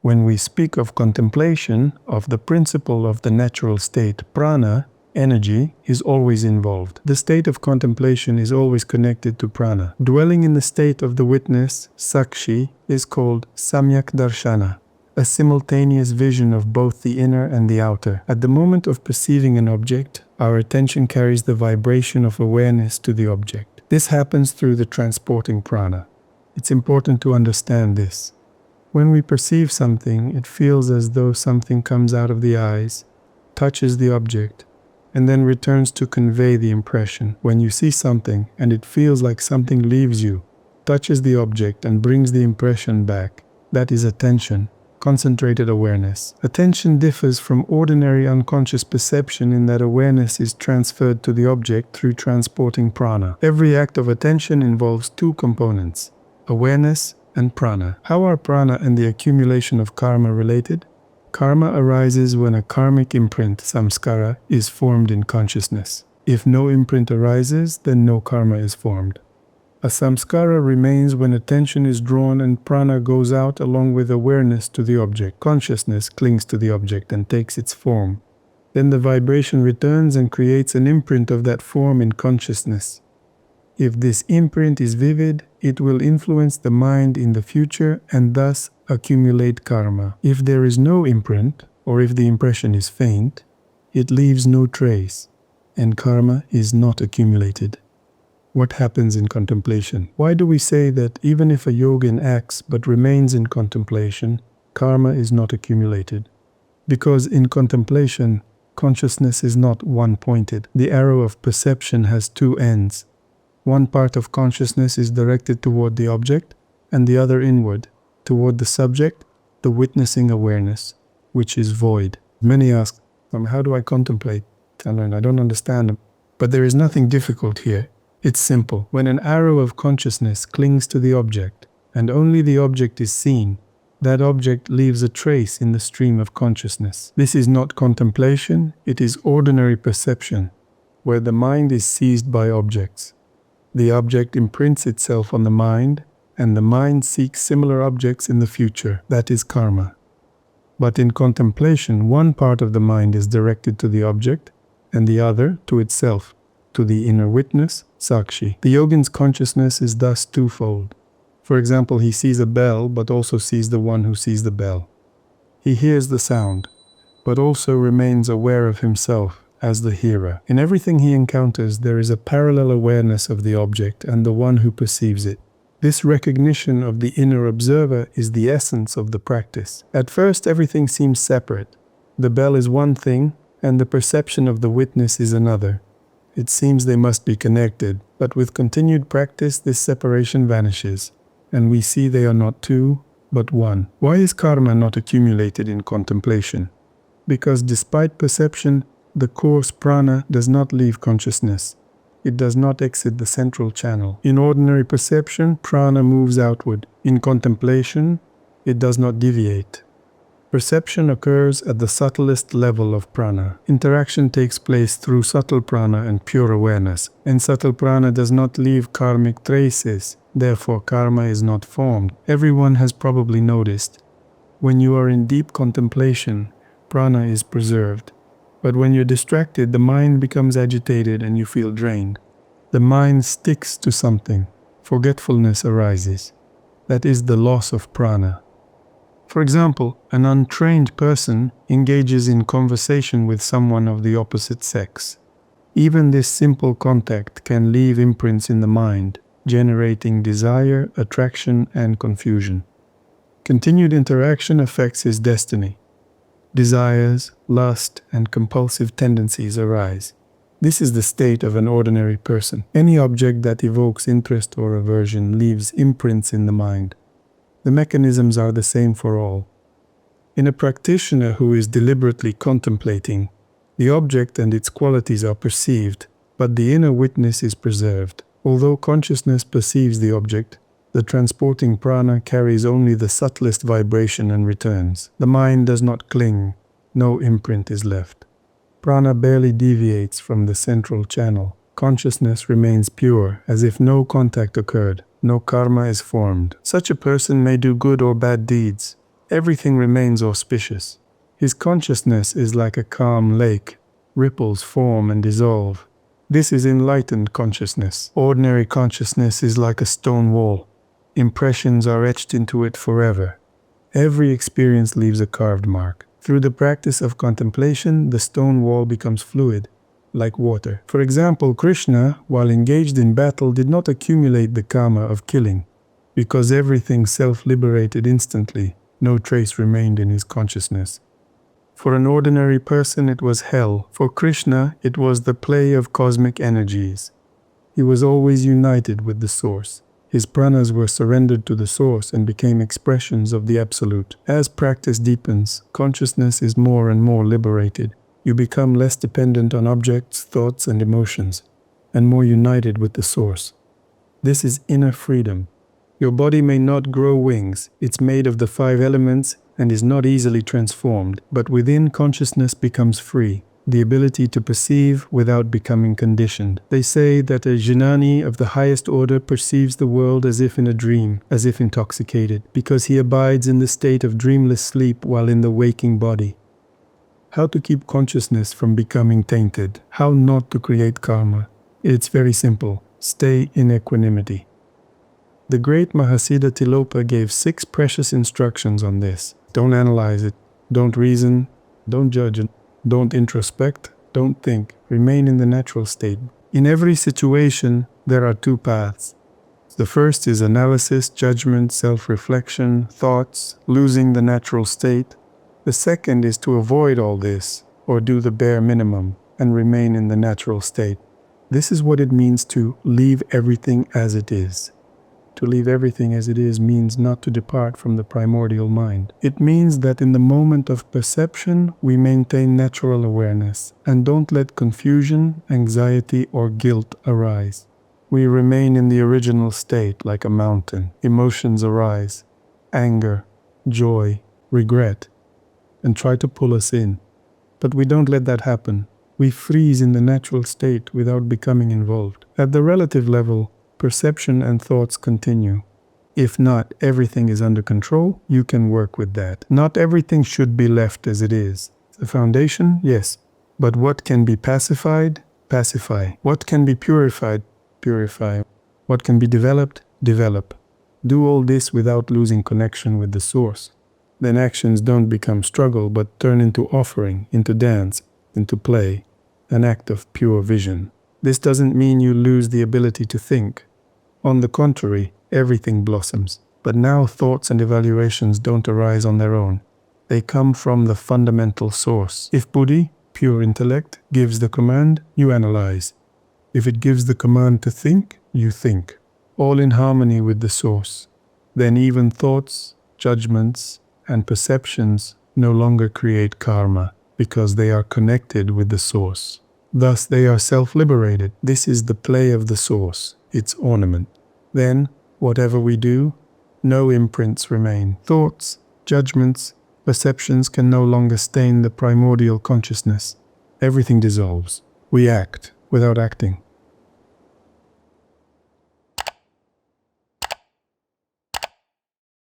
When we speak of contemplation, of the principle of the natural state, prana, energy, is always involved. The state of contemplation is always connected to prana. Dwelling in the state of the witness, sakshi, is called samyak darshana, a simultaneous vision of both the inner and the outer. At the moment of perceiving an object, our attention carries the vibration of awareness to the object. This happens through the transporting prana. It's important to understand this. When we perceive something, it feels as though something comes out of the eyes, touches the object, and then returns to convey the impression. When you see something and it feels like something leaves you, touches the object and brings the impression back, that is attention, concentrated awareness. Attention differs from ordinary unconscious perception in that awareness is transferred to the object through transporting prana. Every act of attention involves two components, awareness and prana. How are prana and the accumulation of karma related? Karma arises when a karmic imprint, samskara, is formed in consciousness. If no imprint arises, then no karma is formed. A samskara remains when attention is drawn and prana goes out along with awareness to the object. Consciousness clings to the object and takes its form. Then the vibration returns and creates an imprint of that form in consciousness. If this imprint is vivid, it will influence the mind in the future and thus accumulate karma. If there is no imprint, or if the impression is faint, it leaves no trace, and karma is not accumulated. What happens in contemplation? Why do we say that even if a yogin acts but remains in contemplation, karma is not accumulated? Because in contemplation, consciousness is not one-pointed. The arrow of perception has two ends. One part of consciousness is directed toward the object, and the other inward, toward the subject, the witnessing awareness, which is void. Many ask, how do I contemplate? I don't understand. But there is nothing difficult here. It's simple. When an arrow of consciousness clings to the object, and only the object is seen, that object leaves a trace in the stream of consciousness. This is not contemplation, it is ordinary perception, where the mind is seized by objects. The object imprints itself on the mind, and the mind seeks similar objects in the future. That is karma. But in contemplation, one part of the mind is directed to the object, and the other to itself, to the inner witness, sakshi. The yogin's consciousness is thus twofold. For example, he sees a bell, but also sees the one who sees the bell. He hears the sound, but also remains aware of himself as the hearer. In everything he encounters, there is a parallel awareness of the object and the one who perceives it. This recognition of the inner observer is the essence of the practice. At first, everything seems separate. The bell is one thing, and the perception of the witness is another. It seems they must be connected, but with continued practice, this separation vanishes, and we see they are not two, but one. Why is karma not accumulated in contemplation? Because despite perception, the coarse prana does not leave consciousness. It does not exit the central channel. In ordinary perception, prana moves outward. In contemplation, it does not deviate. Perception occurs at the subtlest level of prana. Interaction takes place through subtle prana and pure awareness, and subtle prana does not leave karmic traces. Therefore, karma is not formed. Everyone has probably noticed, when you are in deep contemplation, prana is preserved. But when you're distracted, the mind becomes agitated and you feel drained. The mind sticks to something. Forgetfulness arises. That is the loss of prana. For example, an untrained person engages in conversation with someone of the opposite sex. Even this simple contact can leave imprints in the mind, generating desire, attraction, and confusion. Continued interaction affects his destiny. Desires, lust, and compulsive tendencies arise. This is the state of an ordinary person. Any object that evokes interest or aversion leaves imprints in the mind. The mechanisms are the same for all. In a practitioner who is deliberately contemplating, the object and its qualities are perceived, but the inner witness is preserved. Although consciousness perceives the object, the transporting prana carries only the subtlest vibration and returns. The mind does not cling. No imprint is left. Prana barely deviates from the central channel. Consciousness remains pure, as if no contact occurred. No karma is formed. Such a person may do good or bad deeds. everything remains auspicious. His consciousness is like a calm lake. Ripples form and dissolve. This is enlightened consciousness. Ordinary consciousness is like a stone wall. Impressions are etched into it forever. Every experience leaves a carved mark. Through the practice of contemplation, the stone wall becomes fluid, like water. For example, Krishna, while engaged in battle, did not accumulate the karma of killing, because everything self-liberated instantly. No trace remained in his consciousness. For an ordinary person, it was hell. For Krishna, it was the play of cosmic energies. He was always united with the source. His pranas were surrendered to the source and became expressions of the absolute. As practice deepens, consciousness is more and more liberated. You become less dependent on objects, thoughts, and emotions, and more united with the source. This is inner freedom. Your body may not grow wings. It's made of the 5 elements and is not easily transformed, but within, consciousness becomes free, the ability to perceive without becoming conditioned. They say that a jnani of the highest order perceives the world as if in a dream, as if intoxicated, because he abides in the state of dreamless sleep while in the waking body. How to keep consciousness from becoming tainted? How not to create karma? It's very simple. Stay in equanimity. The great Mahasiddha Tilopa gave 6 precious instructions on this. Don't analyze it. Don't reason. Don't judge it. Don't introspect. Don't think. Remain in the natural state. In every situation, there are 2 paths. The first is analysis, judgment, self-reflection, thoughts, losing the natural state. The second is to avoid all this, or do the bare minimum, and remain in the natural state. This is what it means to leave everything as it is. To leave everything as it is means not to depart from the primordial mind. It means that in the moment of perception, we maintain natural awareness and don't let confusion, anxiety, or guilt arise. We remain in the original state like a mountain. Emotions arise, anger, joy, regret, and try to pull us in. But we don't let that happen. We freeze in the natural state without becoming involved. At the relative level, perception and thoughts continue. If not everything is under control, you can work with that. Not everything should be left as it is. The foundation, yes. But what can be pacified? Pacify. What can be purified? Purify. What can be developed? Develop. Do all this without losing connection with the source. Then actions don't become struggle, but turn into offering, into dance, into play, an act of pure vision. This doesn't mean you lose the ability to think. On the contrary, everything blossoms. But now thoughts and evaluations don't arise on their own. They come from the fundamental source. If Buddhi, pure intellect, gives the command, you analyze. If it gives the command to think, you think. All in harmony with the source. Then even thoughts, judgments, and perceptions no longer create karma, because they are connected with the source. Thus they are self-liberated. This is the play of the source, its ornament. Then, whatever we do, no imprints remain. Thoughts, judgments, perceptions can no longer stain the primordial consciousness. Everything dissolves. We act without acting.